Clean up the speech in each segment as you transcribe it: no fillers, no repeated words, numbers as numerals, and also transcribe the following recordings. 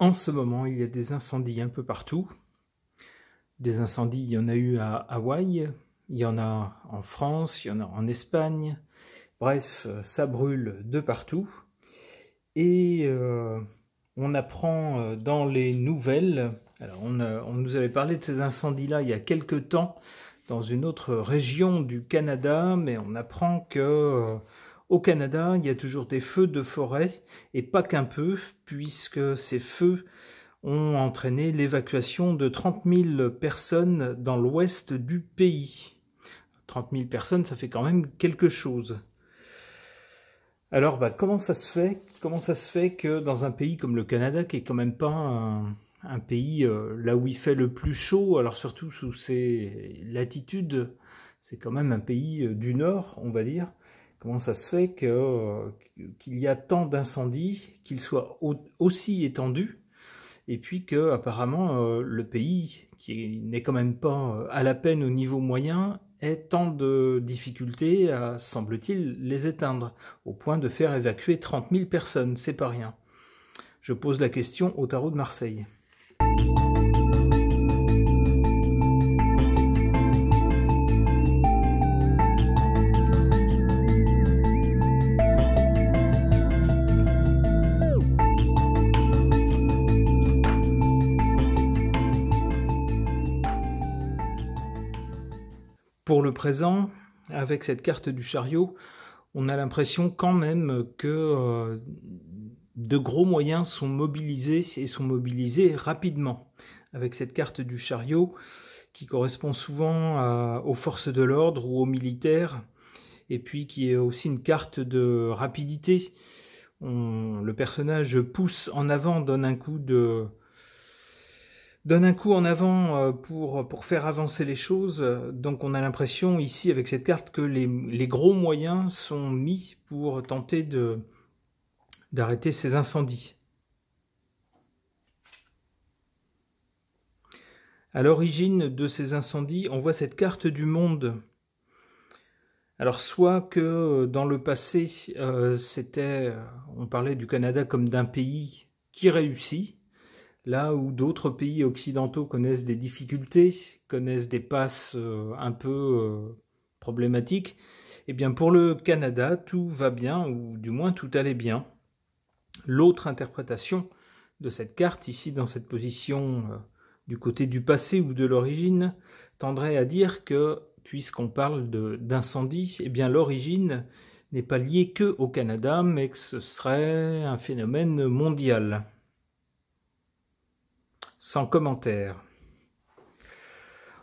En ce moment, il y a des incendies un peu partout. Des incendies, il y en a eu à Hawaï, il y en a en France, il y en a en Espagne. Bref, ça brûle de partout. Et on apprend dans les nouvelles, alors on nous avait parlé de ces incendies-là il y a quelque temps dans une autre région du Canada, mais on apprend que au Canada, il y a toujours des feux de forêt, et pas qu'un peu, puisque ces feux ont entraîné l'évacuation de 30 000 personnes dans l'ouest du pays. 30 000 personnes, ça fait quand même quelque chose. Alors, comment ça se fait? Comment ça se fait que dans un pays comme le Canada, qui est quand même pas un pays là où il fait le plus chaud, alors surtout sous ces latitudes, c'est quand même un pays du Nord, on va dire. Comment ça se fait qu'il y a tant d'incendies, qu'ils soient aussi étendus, et puis que apparemment le pays, qui n'est quand même pas à la peine au niveau moyen, ait tant de difficultés à, semble-t-il, les éteindre, au point de faire évacuer 30 000 personnes, c'est pas rien. Je pose la question au tarot de Marseille. Pour le présent, avec cette carte du chariot, on a l'impression quand même que de gros moyens sont mobilisés et sont mobilisés rapidement. Avec cette carte du chariot qui correspond souvent aux forces de l'ordre ou aux militaires, et puis qui est aussi une carte de rapidité. Le personnage pousse en avant, donne un coup en avant pour faire avancer les choses. Donc on a l'impression ici avec cette carte que les gros moyens sont mis pour tenter d'arrêter ces incendies. À l'origine de ces incendies, on voit cette carte du monde. Alors soit que dans le passé, on parlait du Canada comme d'un pays qui réussit, là où d'autres pays occidentaux connaissent des difficultés, connaissent des passes un peu problématiques, eh bien pour le Canada, tout va bien, ou du moins tout allait bien. L'autre interprétation de cette carte, ici dans cette position du côté du passé ou de l'origine, tendrait à dire que, puisqu'on parle d'incendie, eh bien l'origine n'est pas liée que au Canada, mais que ce serait un phénomène mondial. Sans commentaire.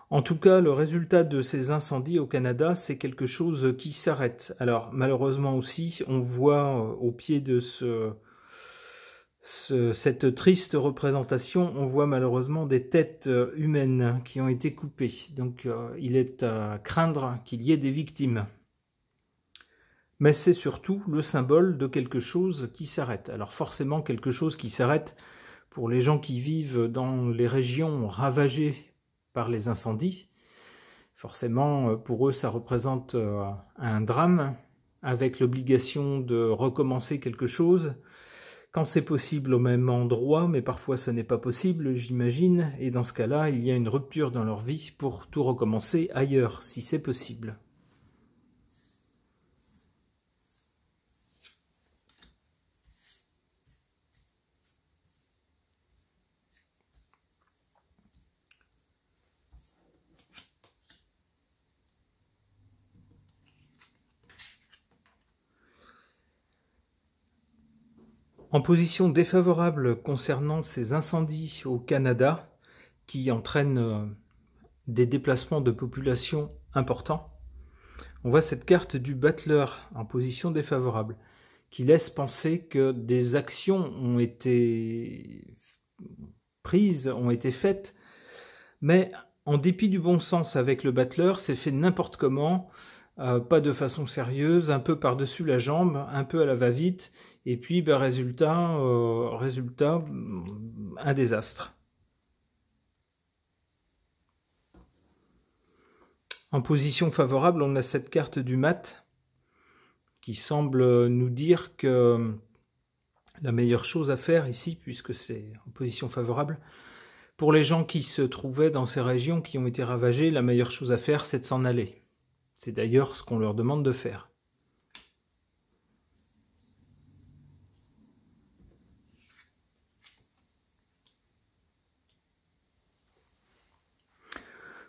En tout cas, le résultat de ces incendies au Canada, c'est quelque chose qui s'arrête. Alors, malheureusement aussi, on voit au pied de cette triste représentation, on voit malheureusement des têtes humaines qui ont été coupées. Donc, il est à craindre qu'il y ait des victimes. Mais c'est surtout le symbole de quelque chose qui s'arrête. Alors forcément, quelque chose qui s'arrête pour les gens qui vivent dans les régions ravagées par les incendies. Forcément, pour eux, ça représente un drame, avec l'obligation de recommencer quelque chose, quand c'est possible au même endroit, mais parfois ce n'est pas possible, j'imagine, et dans ce cas-là, il y a une rupture dans leur vie pour tout recommencer ailleurs, si c'est possible. En position défavorable concernant ces incendies au Canada, qui entraînent des déplacements de population importants, on voit cette carte du battleur en position défavorable, qui laisse penser que des actions ont été prises, ont été faites, mais en dépit du bon sens avec le battleur, c'est fait n'importe comment, pas de façon sérieuse, un peu par-dessus la jambe, un peu à la va-vite, et puis résultat, un désastre. En position favorable, on a cette carte du mat, qui semble nous dire que La meilleure chose à faire ici, puisque c'est en position favorable, pour les gens qui se trouvaient dans ces régions qui ont été ravagées, la meilleure chose à faire, c'est de s'en aller. C'est d'ailleurs ce qu'on leur demande de faire.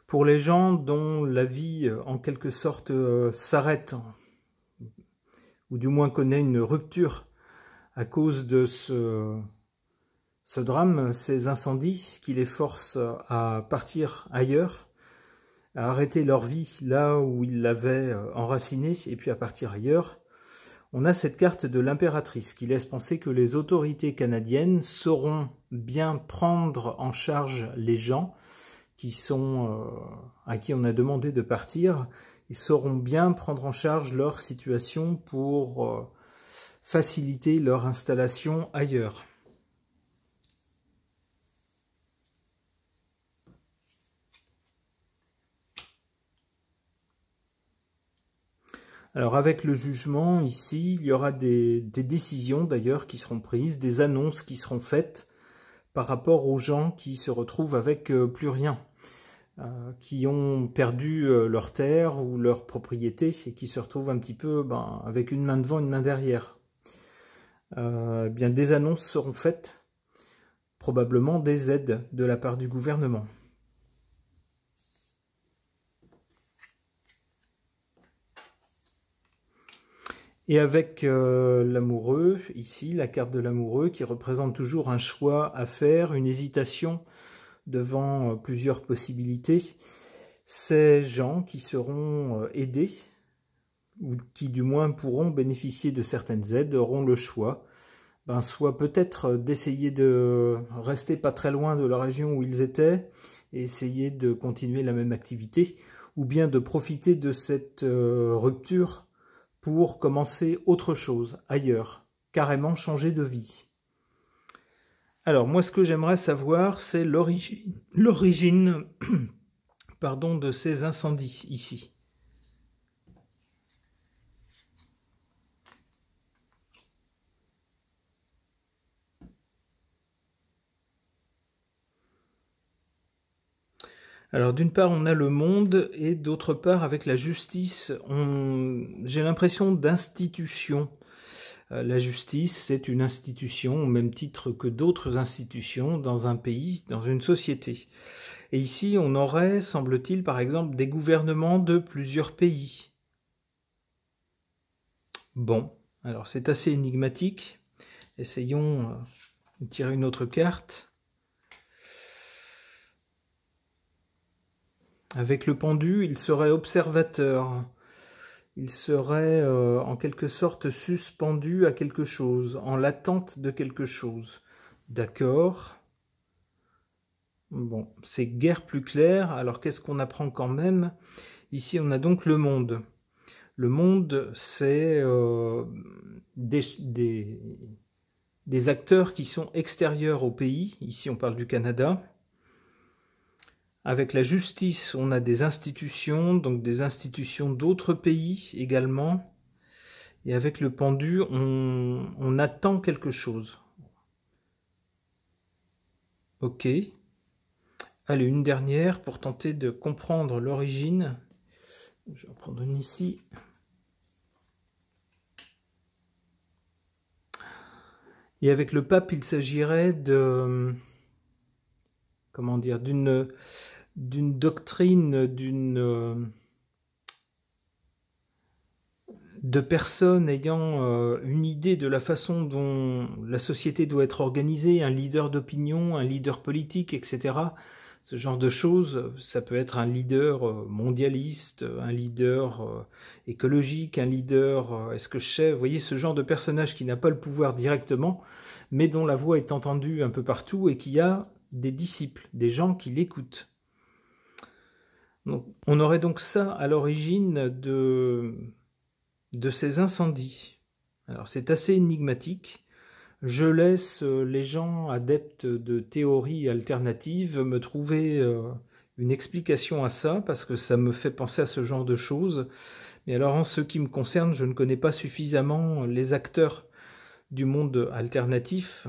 Pour les gens dont la vie, en quelque sorte, s'arrête, ou du moins connaît une rupture à cause de ce drame, ces incendies qui les forcent à partir ailleurs, à arrêter leur vie là où ils l'avaient enracinée, et puis à partir ailleurs, on a cette carte de l'impératrice qui laisse penser que les autorités canadiennes sauront bien prendre en charge les gens qui sont, à qui on a demandé de partir. Ils sauront bien prendre en charge leur situation pour faciliter leur installation ailleurs. Alors avec le jugement, ici, il y aura des décisions d'ailleurs qui seront prises, des annonces qui seront faites par rapport aux gens qui se retrouvent avec plus rien, qui ont perdu leur terre ou leur propriété et qui se retrouvent un petit peu avec une main devant, une main derrière. Bien des annonces seront faites, probablement des aides de la part du gouvernement. Et avec l'amoureux, ici, la carte de l'amoureux qui représente toujours un choix à faire, une hésitation devant plusieurs possibilités. Ces gens qui seront aidés, ou qui du moins pourront bénéficier de certaines aides, auront le choix, soit peut-être d'essayer de rester pas très loin de la région où ils étaient, et essayer de continuer la même activité, ou bien de profiter de cette rupture pour commencer autre chose, ailleurs, carrément changer de vie. Alors, moi, ce que j'aimerais savoir, c'est l'origine de ces incendies, ici. Alors, d'une part, on a le monde, et d'autre part, avec la justice, j'ai l'impression d'institution. La justice, c'est une institution au même titre que d'autres institutions dans un pays, dans une société. Et ici, on aurait, semble-t-il, par exemple, des gouvernements de plusieurs pays. Bon, alors c'est assez énigmatique. Essayons de tirer une autre carte. Avec le pendu, il serait observateur. Il serait en quelque sorte suspendu à quelque chose, en l'attente de quelque chose. D'accord. Bon, c'est guère plus clair. Alors qu'est-ce qu'on apprend quand même? Ici, on a donc le monde. Le monde, c'est des acteurs qui sont extérieurs au pays. Ici, on parle du Canada. Avec la justice, on a des institutions, donc des institutions d'autres pays également. Et avec le pendu, on attend quelque chose. Ok. Allez, une dernière pour tenter de comprendre l'origine. Je vais en prendre une ici. Et avec le pape, il s'agirait de... comment dire, d'une doctrine, de personnes ayant une idée de la façon dont la société doit être organisée, un leader d'opinion, un leader politique, etc. Ce genre de choses, ça peut être un leader mondialiste, un leader écologique, un leader, est-ce que je sais, vous voyez, ce genre de personnage qui n'a pas le pouvoir directement, mais dont la voix est entendue un peu partout et qui a des disciples, des gens qui l'écoutent. Donc, on aurait donc ça à l'origine de ces incendies. Alors c'est assez énigmatique. Je laisse les gens adeptes de théories alternatives me trouver une explication à ça, parce que ça me fait penser à ce genre de choses. Mais alors en ce qui me concerne, je ne connais pas suffisamment les acteurs du monde alternatif,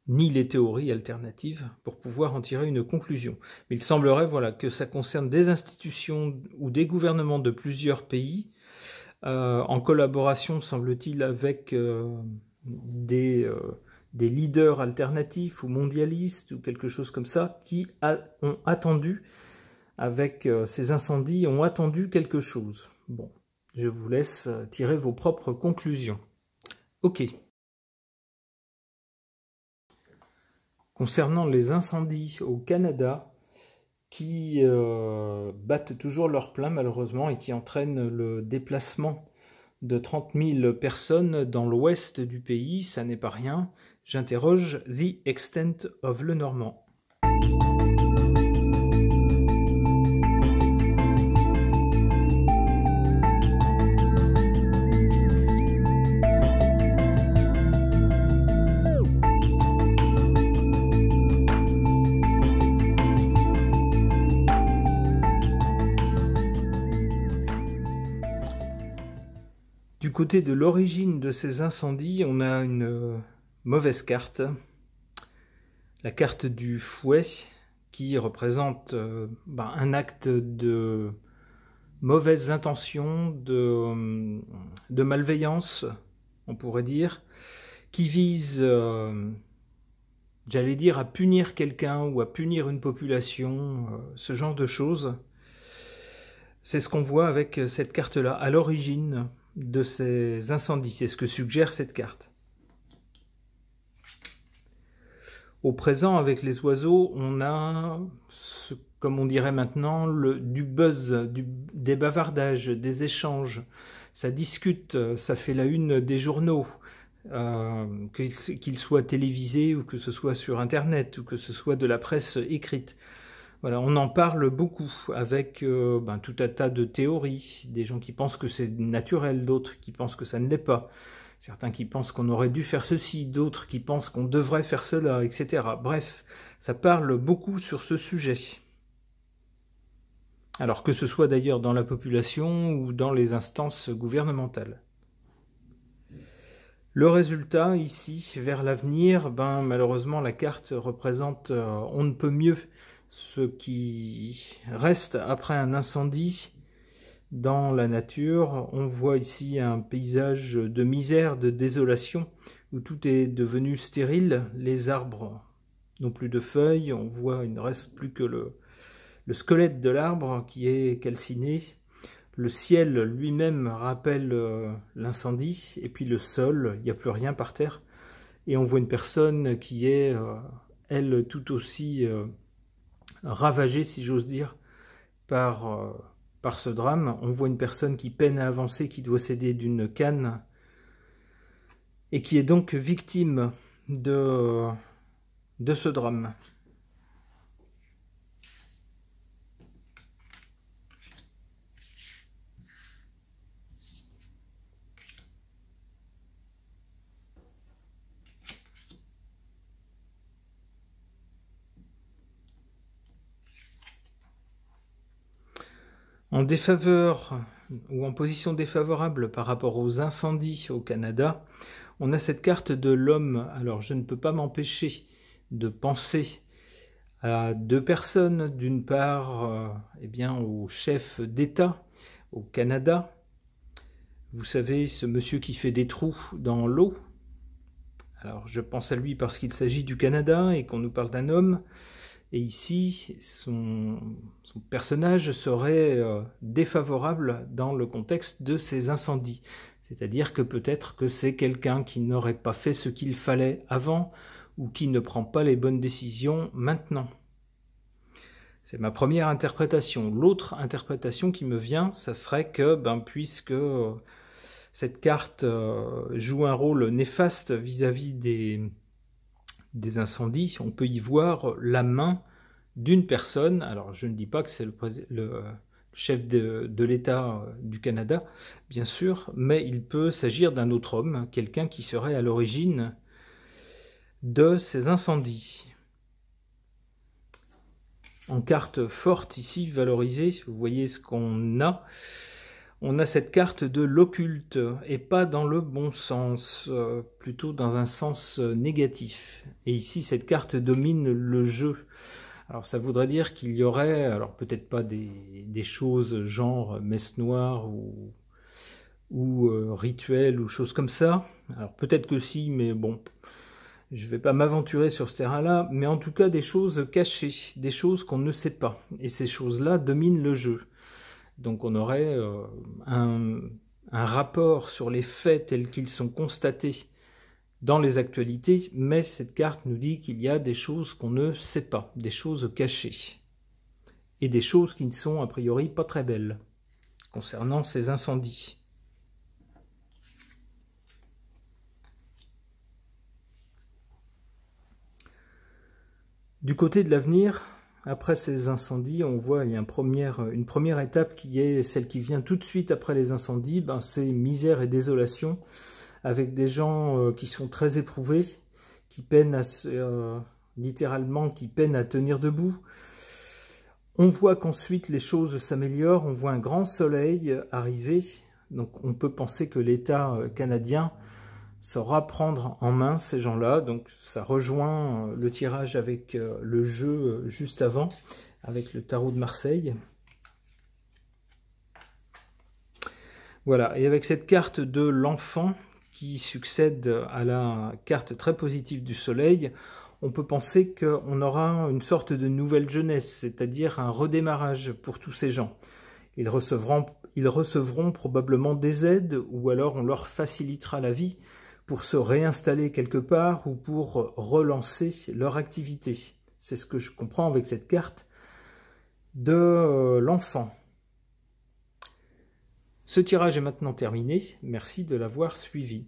ni les théories alternatives, pour pouvoir en tirer une conclusion. Mais il semblerait voilà, que ça concerne des institutions ou des gouvernements de plusieurs pays, en collaboration, semble-t-il, avec des leaders alternatifs ou mondialistes ou quelque chose comme ça, qui ont attendu, avec ces incendies, ont attendu quelque chose. Bon, je vous laisse tirer vos propres conclusions. Ok. Concernant les incendies au Canada, qui battent toujours leur plein malheureusement et qui entraînent le déplacement de 30 000 personnes dans l'ouest du pays, ça n'est pas rien. J'interroge The Extent of Lenormand. Du côté de l'origine de ces incendies, on a une mauvaise carte, la carte du fouet, qui représente un acte de mauvaise intention, de malveillance, on pourrait dire, qui vise, j'allais dire, à punir quelqu'un ou à punir une population, ce genre de choses. C'est ce qu'on voit avec cette carte-là, à l'origine de ces incendies. C'est ce que suggère cette carte. Au présent, avec les oiseaux, on a, comme on dirait maintenant, du buzz, des bavardages, des échanges. Ça discute, ça fait la une des journaux, qu'ils soient télévisés ou que ce soit sur Internet ou que ce soit de la presse écrite. Voilà, on en parle beaucoup avec tout un tas de théories, des gens qui pensent que c'est naturel, d'autres qui pensent que ça ne l'est pas, certains qui pensent qu'on aurait dû faire ceci, d'autres qui pensent qu'on devrait faire cela, etc. Bref, ça parle beaucoup sur ce sujet. Alors que ce soit d'ailleurs dans la population ou dans les instances gouvernementales. Le résultat ici, vers l'avenir, malheureusement la carte représente on ne peut mieux ce qui reste après un incendie dans la nature. On voit ici un paysage de misère, de désolation, où tout est devenu stérile. Les arbres n'ont plus de feuilles, on voit, il ne reste plus que le squelette de l'arbre qui est calciné. Le ciel lui-même rappelle l'incendie, et puis le sol, il n'y a plus rien par terre. Et on voit une personne qui est, elle, tout aussi ravagée, si j'ose dire, par ce drame. On voit une personne qui peine à avancer, qui doit s'aider d'une canne, et qui est donc victime de ce drame. En défaveur ou en position défavorable par rapport aux incendies au Canada, on a cette carte de l'homme. Alors je ne peux pas m'empêcher de penser à deux personnes, d'une part au chef d'État au Canada, vous savez, ce monsieur qui fait des trous dans l'eau. Alors je pense à lui parce qu'il s'agit du Canada et qu'on nous parle d'un homme. Et ici, son personnage serait défavorable dans le contexte de ces incendies. C'est-à-dire que peut-être que c'est quelqu'un qui n'aurait pas fait ce qu'il fallait avant ou qui ne prend pas les bonnes décisions maintenant. C'est ma première interprétation. L'autre interprétation qui me vient, ça serait que, puisque cette carte joue un rôle néfaste vis-à-vis des incendies, on peut y voir la main d'une personne. Alors je ne dis pas que c'est le chef de l'État du Canada, bien sûr, mais il peut s'agir d'un autre homme, quelqu'un qui serait à l'origine de ces incendies. En carte forte ici, valorisée, vous voyez ce qu'on a. on a cette carte de l'occulte, et pas dans le bon sens, plutôt dans un sens négatif. Et ici, cette carte domine le jeu. Alors ça voudrait dire qu'il y aurait, alors peut-être pas des choses genre messe noire ou rituel ou choses comme ça. Alors peut-être que si, mais bon, je ne vais pas m'aventurer sur ce terrain-là, mais en tout cas des choses cachées, des choses qu'on ne sait pas. Et ces choses-là dominent le jeu. Donc on aurait un rapport sur les faits tels qu'ils sont constatés dans les actualités, mais cette carte nous dit qu'il y a des choses qu'on ne sait pas, des choses cachées. Et des choses qui ne sont a priori pas très belles concernant ces incendies. Du côté de l'avenir, après ces incendies, on voit il y a une première étape qui est celle qui vient tout de suite après les incendies, c'est misère et désolation, avec des gens qui sont très éprouvés, qui peinent littéralement, qui peinent à tenir debout. On voit qu'ensuite les choses s'améliorent, on voit un grand soleil arriver, donc on peut penser que l'État canadien saura prendre en main ces gens-là, donc ça rejoint le tirage avec le jeu juste avant, avec le tarot de Marseille. Voilà, et avec cette carte de l'enfant qui succède à la carte très positive du soleil, on peut penser qu'on aura une sorte de nouvelle jeunesse, c'est-à-dire un redémarrage pour tous ces gens. Ils recevront probablement des aides, ou alors on leur facilitera la vie pour se réinstaller quelque part ou pour relancer leur activité. C'est ce que je comprends avec cette carte de l'enfant. Ce tirage est maintenant terminé. Merci de l'avoir suivi.